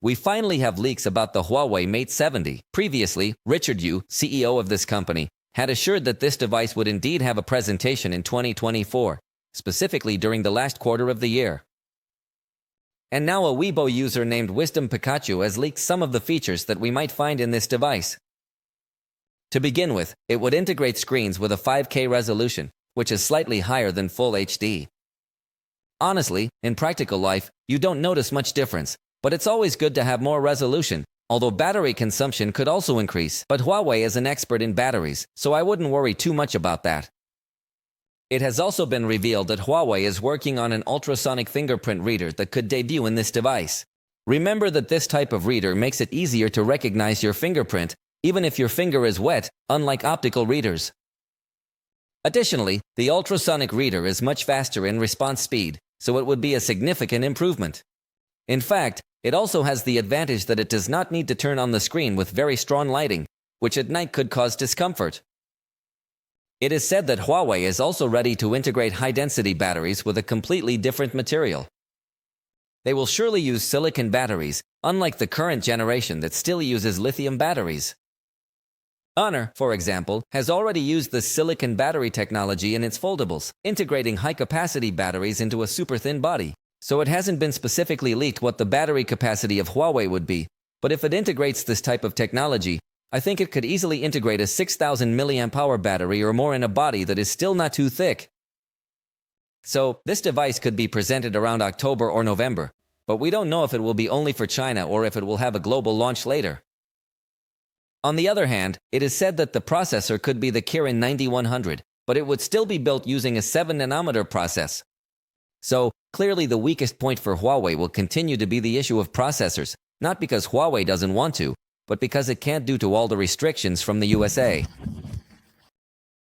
We finally have leaks about the Huawei Mate 70. Previously, Richard Yu, CEO of this company, had assured that this device would indeed have a presentation in 2024, specifically during the last quarter of the year. And now a Weibo user named Wisdom Pikachu has leaked some of the features that we might find in this device. To begin with, it would integrate screens with a 5K resolution, which is slightly higher than Full HD. Honestly, in practical life, you don't notice much difference, but it's always good to have more resolution, although battery consumption could also increase. But Huawei is an expert in batteries, so I wouldn't worry too much about that. It has also been revealed that Huawei is working on an ultrasonic fingerprint reader that could debut in this device. Remember that this type of reader makes it easier to recognize your fingerprint, even if your finger is wet, unlike optical readers. Additionally, the ultrasonic reader is much faster in response speed, so it would be a significant improvement. In fact, it also has the advantage that it does not need to turn on the screen with very strong lighting, which at night could cause discomfort. It is said that Huawei is also ready to integrate high-density batteries with a completely different material. They will surely use silicon batteries, unlike the current generation that still uses lithium batteries. Honor, for example, has already used the silicon battery technology in its foldables, integrating high-capacity batteries into a super-thin body. So it hasn't been specifically leaked what the battery capacity of Huawei would be, but if it integrates this type of technology, I think it could easily integrate a 6,000 mAh battery or more in a body that is still not too thick. So, this device could be presented around October or November, but we don't know if it will be only for China or if it will have a global launch later. On the other hand, it is said that the processor could be the Kirin 9100, but it would still be built using a 7nm process. So, clearly the weakest point for Huawei will continue to be the issue of processors, not because Huawei doesn't want to, but because it can't due to all the restrictions from the USA.